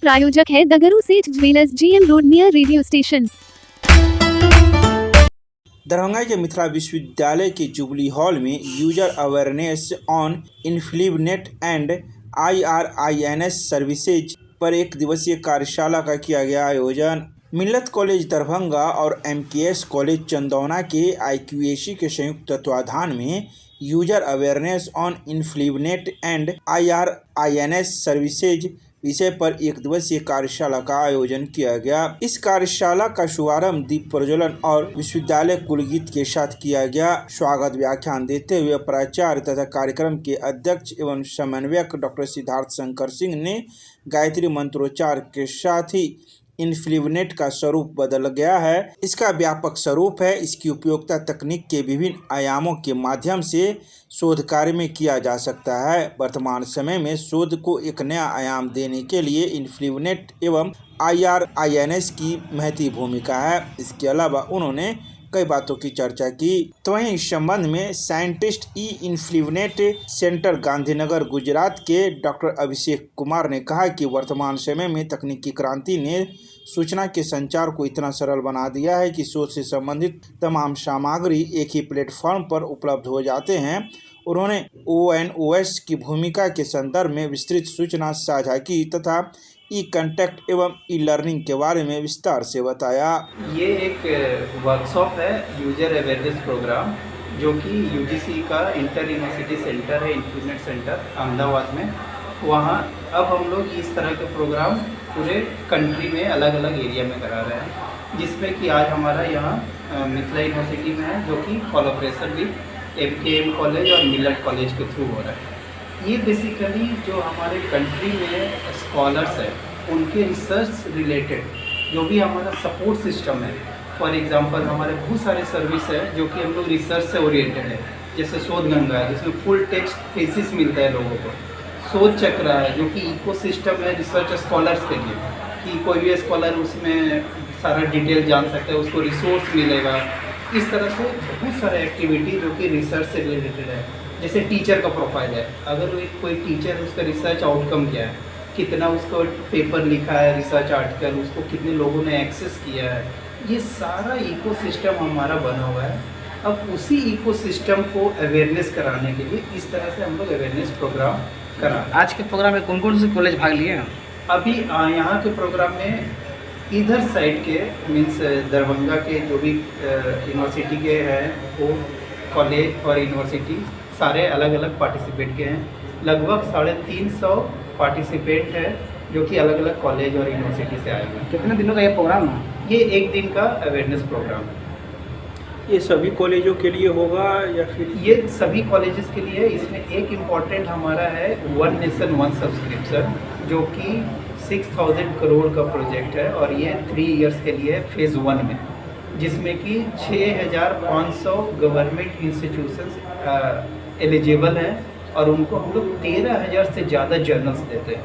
प्रायोजक है the Guru Seth jewellers, GM road, near radio station. Darbhanga के मिथिला विश्वविद्यालय के जुबली हॉल में user awareness on INFLIBNET and IRINS services पर एक दिवसीय कार्यशाला का किया गया आयोजन। मिल्लत कॉलेज दरभंगा और MKS कॉलेज चंदौना के IQAC के संयुक्त तत्वाधान में user awareness on INFLIBNET and IRINS services विषय पर एक दिवसीय कार्यशाला का आयोजन किया गया। इस कार्यशाला का शुभारंभ दीप प्रज्वलन और विश्वविद्यालय कुलगीत के साथ किया गया। स्वागत व्याख्यान देते हुए प्राचार्य तथा कार्यक्रम के अध्यक्ष एवं समन्वयक डॉक्टर सिद्धार्थ शंकर सिंह ने गायत्री मंत्रोच्चार के साथ ही इन्फ्लिवनेट का स्वरूप बदल गया है, इसका व्यापक स्वरूप है, इसकी उपयोगिता तकनीक के विभिन्न आयामों के माध्यम से शोध कार्य में किया जा सकता है। वर्तमान समय में शोध को एक नया आयाम देने के लिए इन्फ्लिवनेट एवं IRINS की महती भूमिका है। इसके अलावा उन्होंने कई बातों की चर्चा की। तो वहीं इस संबंध में साइंटिस्ट इन्फ्लिवनेट सेंटर गांधीनगर गुजरात के डॉक्टर अभिषेक कुमार ने कहा कि वर्तमान समय में तकनीकी क्रांति ने सूचना के संचार को इतना सरल बना दिया है कि शोध से संबंधित तमाम सामग्री एक ही प्लेटफॉर्म पर उपलब्ध हो जाते हैं। उन्होंने ONOS की भूमिका के संदर्भ में विस्तृत सूचना साझा की तथा कंटेक्ट एवं लर्निंग के बारे में विस्तार से बताया। ये एक वर्कशॉप है यूजर अवेयरनेस प्रोग्राम, जो कि UGC का इंटर यूनिवर्सिटी सेंटर है, इन्फ्लिवनेट सेंटर अहमदाबाद में। वहाँ अब हम लोग इस तरह के प्रोग्राम पूरे कंट्री में अलग अलग एरिया में करा रहे हैं, जिसमें कि आज हमारा यहाँ मिथिला यूनिवर्सिटी में है, जो कि कोलैबोरेशन विद MKM कॉलेज और मिल्लत कॉलेज के थ्रू हो रहा है। ये बेसिकली जो हमारे कंट्री में स्कॉलर्स हैं उनके रिसर्च रिलेटेड जो भी हमारा सपोर्ट सिस्टम है, फॉर एग्जांपल हमारे बहुत सारे सर्विस है जो कि हम लोग रिसर्च से ओरिएंटेड है, जैसे शोध गंगा है जिसमें फुल टेक्स्ट थीसिस मिलता है लोगों को, शोध चक्र है जो कि इकोसिस्टम है रिसर्च स्कॉलर्स के लिए, कि कोई भी स्कॉलर उसमें सारा डिटेल जान सकता है, उसको रिसोर्स मिलेगा। इस तरह से बहुत सारे एक्टिविटी जो कि रिसर्च से रिलेटेड है। जैसे टीचर का प्रोफाइल है, अगर कोई टीचर है उसका रिसर्च आउटकम क्या है, कितना उसको पेपर लिखा है, रिसर्च आर्टिकल, उसको कितने लोगों ने एक्सेस किया है, ये सारा इकोसिस्टम हमारा बना हुआ है। अब उसी इकोसिस्टम को अवेयरनेस कराने के लिए इस तरह से हम लोग अवेयरनेस प्रोग्राम करा रहे हैं। आज के प्रोग्राम में कौन कौन से कॉलेज भाग लिए हैं? अभी यहाँ के प्रोग्राम में इधर साइड के मीन्स दरभंगा के जो भी यूनिवर्सिटी के हैं वो कॉलेज और यूनिवर्सिटी सारे अलग अलग पार्टिसिपेट के हैं। लगभग 350 पार्टिसिपेंट है जो कि अलग अलग कॉलेज और यूनिवर्सिटी से आए हुए हैं। कितने दिनों का ये प्रोग्राम है? ये एक दिन का अवेयरनेस प्रोग्राम है। ये सभी कॉलेजों के लिए होगा या फिर ये सभी कॉलेजेस के लिए? इसमें एक इम्पॉर्टेंट हमारा है वन नेशन वन सब्सक्रिप्शन, जो कि 6000 करोड़ का प्रोजेक्ट है और ये 3 इयर्स के लिए है फेज़ 1 में, जिसमें कि 6500 गवर्नमेंट इंस्टीट्यूशंस एलिजिबल हैं और उनको हम लोग 13000 से ज़्यादा जर्नल्स देते हैं।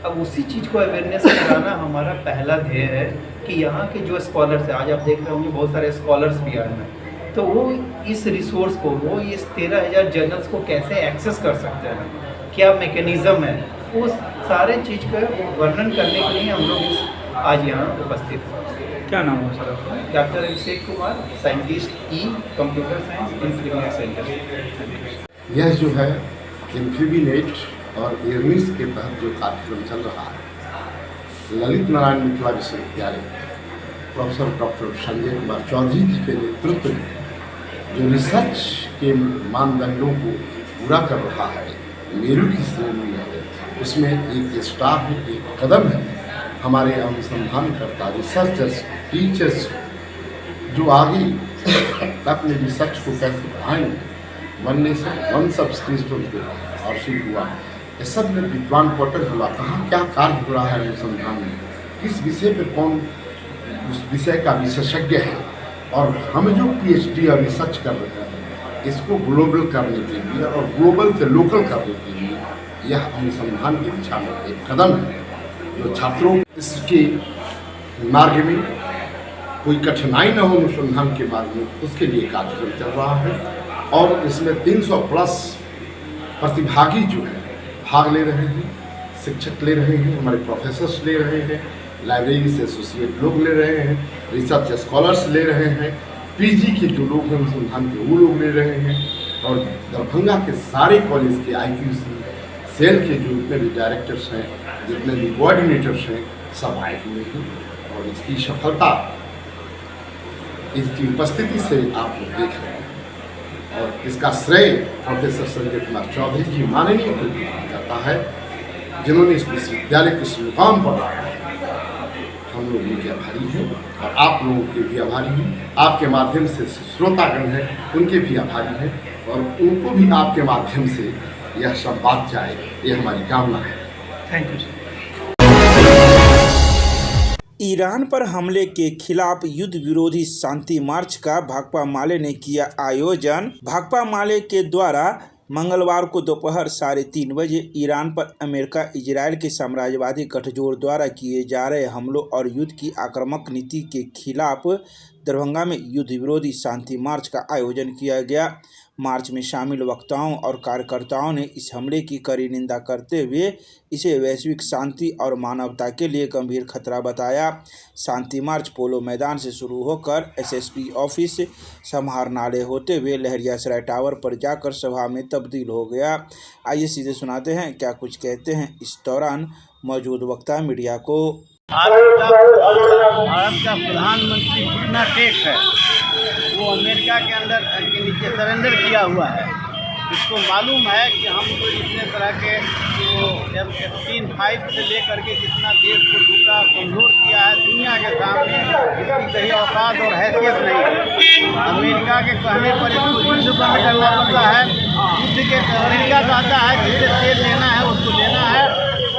अब उसी चीज़ को अवेयरनेस कराना हमारा पहला ध्येय है कि यहाँ के जो स्कॉलर्स हैं, आज आप देख रहे होंगे बहुत सारे स्कॉलर्स भी आए हैं, तो वो इस रिसोर्स को, वो इस 13000 जर्नल्स को कैसे एक्सेस कर सकते हैं, क्या मैकेनिज़्म है, वो सारे चीज़ का वर्णन करने के लिए हम लोग आज यहाँ उपस्थित हैं। क्या नाम है sir? Doctor Abhishek Kumar, scientist computer science, INFLIBNET centre. यह जो है इन्फ्लिवनेट और एयरनिस के तहत जो कार्यक्रम चल रहा है, ललित नारायण मिथिला विश्वविद्यालय प्रोफेसर डॉक्टर संजय कुमार चौधरी जी के नेतृत्व में जो रिसर्च के मानदंडों को पूरा कर रहा है, मेरू की श्रेणी में है, उसमें एक स्टार है, एक कदम है हमारे अनुसंधानकर्ता रिसर्चर्स, टीचर्स जो आगे अपने रिसर्च को कैसे बढ़ाएंगे। वन नेशन वन सब्सक्रिप्शन और शुरू हुआ, ये सब में विद्वान पोर्टल हुआ, कहाँ क्या कार्य हो रहा है अनुसंधान में, किस विषय पर कौन उस विषय का विशेषज्ञ है, और हम जो PhD और रिसर्च कर रहे हैं इसको ग्लोबल करने के लिए और ग्लोबल से लोकल करने के लिए यह अनुसंधान की दिशा में एक कदम है, जो छात्रों इसके मार्ग में कोई कठिनाई न हो अनुसंधान के मार्ग में, उसके लिए कार्यक्रम चल रहा है। और इसमें 300 प्लस प्रतिभागी जो है भाग ले रहे हैं। शिक्षक ले रहे हैं, हमारे प्रोफेसर्स ले रहे हैं, लाइब्रेरी से एसोसिएट लोग ले रहे हैं, रिसर्च स्कॉलर्स ले रहे हैं, पीजी के जो लोग हैं अनुसंधान के वो लोग ले रहे हैं, और दरभंगा के सारे कॉलेज के IQC सेल के जो जितने भी डायरेक्टर्स हैं, जितने भी कोऑर्डिनेटर्स हैं, सब आए हुए हैं। और इसकी सफलता इसकी उपस्थिति से आप लोग देख रहे हैं, और इसका श्रेय प्रोफेसर संजय कुमार चौधरी जी माननीय को दिया जाता है, जिन्होंने इस विश्वविद्यालय के इस मुकाम पर लाया है। हम लोग उनके आभारी हैं और आप लोगों के भी आभारी हैं। आपके माध्यम से श्रोतागण हैं, उनके भी आभारी हैं, और उनको भी आपके माध्यम से यह सब बात जाए, ये हमारी कामना है। Thank you sir. ईरान पर हमले के खिलाफ युद्ध विरोधी शांति मार्च का भाकपा माले ने किया आयोजन। भाकपा माले के द्वारा मंगलवार को दोपहर 3:30 बजे ईरान पर अमेरिका इजराइल के साम्राज्यवादी गठजोड़ द्वारा किए जा रहे हमलों और युद्ध की आक्रामक नीति के खिलाफ दरभंगा में युद्ध विरोधी शांति मार्च का आयोजन किया गया। मार्च में शामिल वक्ताओं और कार्यकर्ताओं ने इस हमले की कड़ी निंदा करते हुए इसे वैश्विक शांति और मानवता के लिए गंभीर खतरा बताया। शांति मार्च पोलो मैदान से शुरू होकर SSP ऑफिस समाहरणालय होते हुए लहरियासराय टावर पर जाकर सभा में तब्दील हो गया। आइए सीधे सुनाते हैं क्या कुछ कहते हैं इस दौरान मौजूद वक्ता मीडिया को। भारत का प्रधानमंत्री जितना टेक है वो अमेरिका के अंदर के नीचे सरेंडर किया हुआ है। इसको मालूम है कि हमको इतने तरह के जो F-35 से लेकर के जितना देश को टूटा कमज़ोर किया है, दुनिया के सामने इसकी कहीं औकात और हैसियत नहीं है। अमेरिका के कहने पर इसको युद्ध बंद करना पड़ता है। युद्ध के अमेरिका कहता है जिसे तेल लेना है उसको लेना है,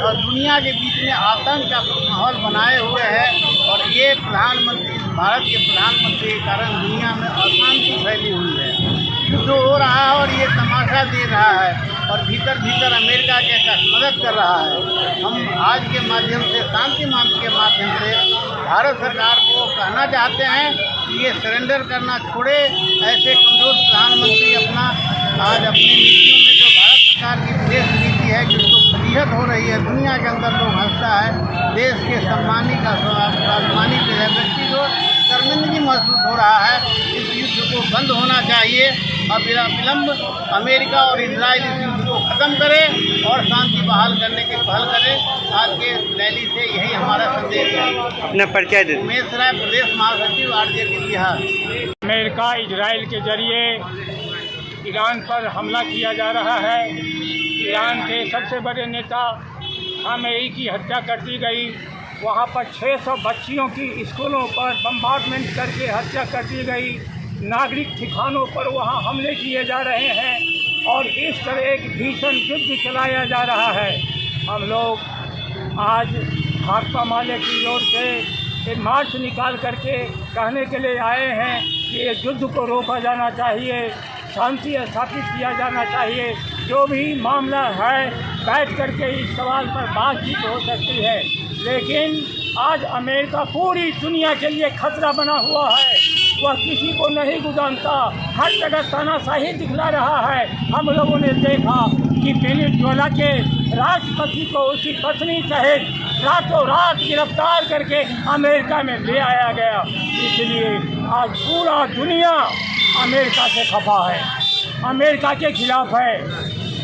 और दुनिया के बीच में आतंक का माहौल बनाए हुए है। और ये प्रधानमंत्री, भारत के प्रधानमंत्री के कारण दुनिया में अशांति फैली हुई है। युद्ध हो रहा है और ये तमाशा दे रहा है, और भीतर भीतर अमेरिका के मदद कर रहा है। हम आज के माध्यम से, शांति मार्च के माध्यम से भारत सरकार को कहना चाहते हैं कि ये सरेंडर करना छोड़े। ऐसे कमजोर प्रधानमंत्री अपना आज अपनी नीतियों में जो भारत सरकार की विदेश नीति है जिसको फजीहत हो रही है, दुनिया के अंदर लोग हंसता है, देश के सम्मानी का स्वाभिमानी व्यक्ति को शर्मिंदगी महसूस हो रहा है। इस युद्ध को बंद होना चाहिए और बिना विलम्ब अमेरिका और इजराइल इस युद्ध को ख़त्म करे और शांति बहाल करने की पहल करे। आज के रैली से यही हमारा संदेश है। उमेश राय, प्रदेश महासचिव RJP बिहार। अमेरिका इजराइल के जरिए ईरान पर हमला किया जा रहा है। ईरान के सबसे बड़े नेता खामेनी की हत्या कर दी गई। वहाँ पर 600 बच्चियों की स्कूलों पर बम्बार्डमेंट करके हत्या कर दी गई। नागरिक ठिकानों पर वहाँ हमले किए जा रहे हैं और इस तरह एक भीषण युद्ध चलाया जा रहा है। हम लोग आज भाकपा माले की ओर से एक मार्च निकाल करके कहने के लिए आए हैं कि ये युद्ध को रोका जाना चाहिए, शांति स्थापित किया जाना चाहिए। जो भी मामला है बैठ करके इस सवाल पर बातचीत हो सकती है, लेकिन आज अमेरिका पूरी दुनिया के लिए खतरा बना हुआ है। वह किसी को नहीं गुजारता, हर जगह तानाशाही दिखला रहा है। हम लोगों ने देखा कि वेनेजुएला के राष्ट्रपति को उसकी पत्नी सहित रातों रात गिरफ्तार करके अमेरिका में ले आया गया। इसलिए आज पूरा दुनिया अमेरिका से खफा है, अमेरिका के खिलाफ है।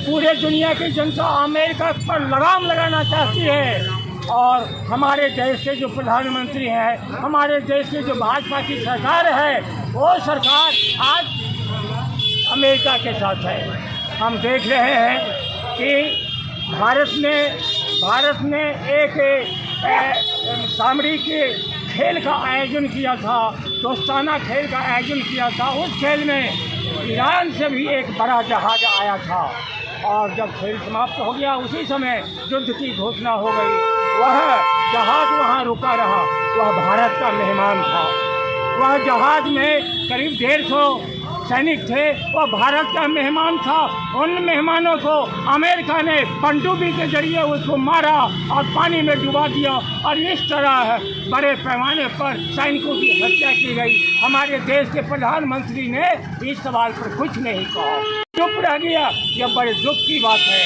पूरे दुनिया की जनता अमेरिका पर लगाम लगाना चाहती है और हमारे देश के जो प्रधानमंत्री हैं, हमारे देश के जो भाजपा की सरकार है, वो सरकार आज अमेरिका के साथ है। हम देख रहे हैं कि भारत ने एक सामरिक खेल का आयोजन किया था, दोस्ताना खेल का आयोजन किया था। उस खेल में ईरान से भी एक बड़ा जहाज़ आया था और जब खेल समाप्त हो गया उसी समय युद्ध की घोषणा हो गई। वह जहाज़ वहाँ रुका रहा, वह भारत का मेहमान था। वह जहाज़ में करीब 150 सैनिक थे, वह भारत का मेहमान था। उन मेहमानों को अमेरिका ने पनडुब्बी के जरिए उसको मारा और पानी में डुबा दिया और इस तरह बड़े पैमाने पर सैनिकों की हत्या की गई। हमारे देश के प्रधानमंत्री ने इस सवाल पर कुछ नहीं कहा, चुप रह गया। यह बड़े दुख की बात है।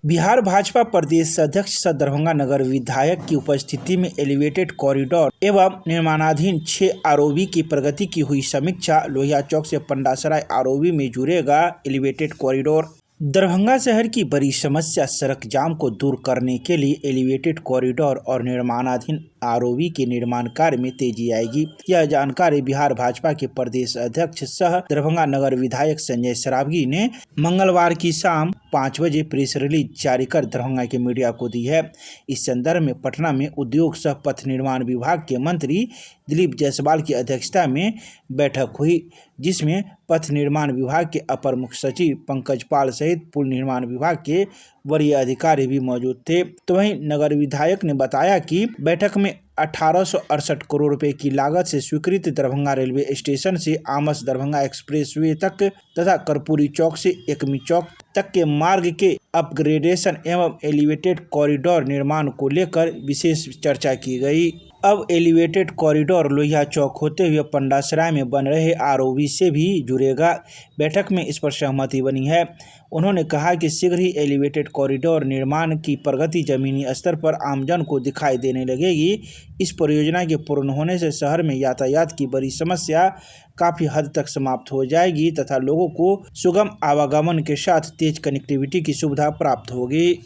बिहार भाजपा प्रदेश अध्यक्ष सह दरभंगा नगर विधायक की उपस्थिति में एलिवेटेड कॉरिडोर एवं निर्माणाधीन 6 आरओबी की प्रगति की हुई समीक्षा। लोहिया चौक से पंडासराय आरओबी में जुड़ेगा एलिवेटेड कॉरिडोर। दरभंगा शहर की बड़ी समस्या सड़क जाम को दूर करने के लिए एलिवेटेड कॉरिडोर और निर्माणाधीन आरओबी के निर्माण कार्य में तेजी आएगी। यह जानकारी बिहार भाजपा के प्रदेश अध्यक्ष सह दरभंगा नगर विधायक संजय सरावगी ने मंगलवार की शाम 5 बजे प्रेस रिलीज जारी कर दरभंगा के मीडिया को दी है। इस संदर्भ में पटना में उद्योग सह पथ निर्माण विभाग के मंत्री दिलीप जायसवाल की अध्यक्षता में बैठक हुई, जिसमें पथ निर्माण विभाग के अपर मुख्य सचिव पंकज पाल सहित पुल निर्माण विभाग के वरीय अधिकारी भी मौजूद थे। तो वहीं नगर विधायक ने बताया कि बैठक में 1868 करोड़ रुपए की लागत से स्वीकृत दरभंगा रेलवे स्टेशन से आमस दरभंगा एक्सप्रेसवे तक तथा कर्पूरी चौक से एकमी चौक तक के मार्ग के अपग्रेडेशन एवं एलिवेटेड कॉरिडोर निर्माण को लेकर विशेष चर्चा की गई। अब एलिवेटेड कॉरिडोर लोहिया चौक होते हुए पंडासराय में बन रहे आरओबी से भी जुड़ेगा। बैठक में इस पर सहमति बनी है। उन्होंने कहा कि शीघ्र ही एलिवेटेड कॉरिडोर निर्माण की प्रगति जमीनी स्तर पर आमजन को दिखाई देने लगेगी। इस परियोजना के पूर्ण होने से शहर में यातायात की बड़ी समस्या काफ़ी हद तक समाप्त हो जाएगी तथा लोगों को सुगम आवागमन के साथ तेज कनेक्टिविटी की सुविधा प्राप्त होगी।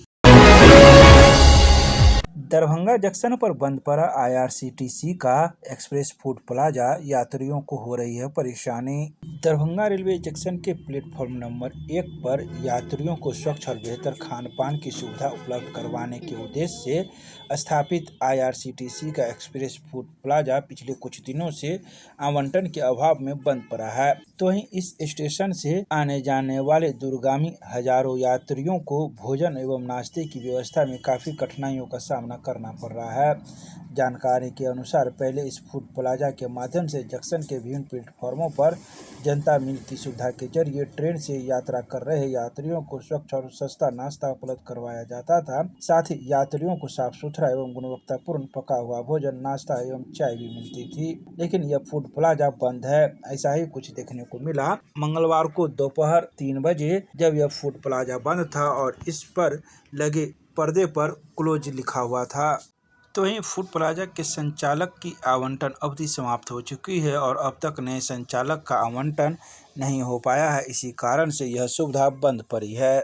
दरभंगा जंक्शन पर बंद पड़ा आईआरसीटीसी का एक्सप्रेस फूड प्लाजा, यात्रियों को हो रही है परेशानी। दरभंगा रेलवे जंक्शन के प्लेटफॉर्म नंबर 1 पर यात्रियों को स्वच्छ और बेहतर खान पान की सुविधा उपलब्ध करवाने के उद्देश्य से स्थापित आईआरसीटीसी का एक्सप्रेस फूड प्लाजा पिछले कुछ दिनों से आवंटन के अभाव में बंद पड़ा है। तो वहीं इस स्टेशन से आने जाने वाले दूरगामी हजारों यात्रियों को भोजन एवं नाश्ते की व्यवस्था में काफ़ी कठिनाइयों का सामना करना पड़ रहा है। जानकारी के अनुसार पहले इस फूड प्लाजा के माध्यम से जंक्शन के विभिन्न प्लेटफॉर्मों पर जनता मील की सुविधा के जरिए ट्रेन से यात्रा कर रहे यात्रियों को स्वच्छ और सस्ता नाश्ता उपलब्ध करवाया जाता था। साथ ही यात्रियों को साफ सुथरा एवं गुणवत्तापूर्ण पका हुआ भोजन, नाश्ता एवं चाय भी मिलती थी। लेकिन यह फूड प्लाजा बंद है। ऐसा ही कुछ देखने को मिला मंगलवार को दोपहर 3 बजे, जब यह फूड प्लाजा बंद था और इस पर लगे पर्दे पर क्लोज लिखा हुआ था। तो वहीं फूड प्लाजा के संचालक की आवंटन अवधि समाप्त हो चुकी है और अब तक नए संचालक का आवंटन नहीं हो पाया है। इसी कारण से यह सुविधा बंद पड़ी है।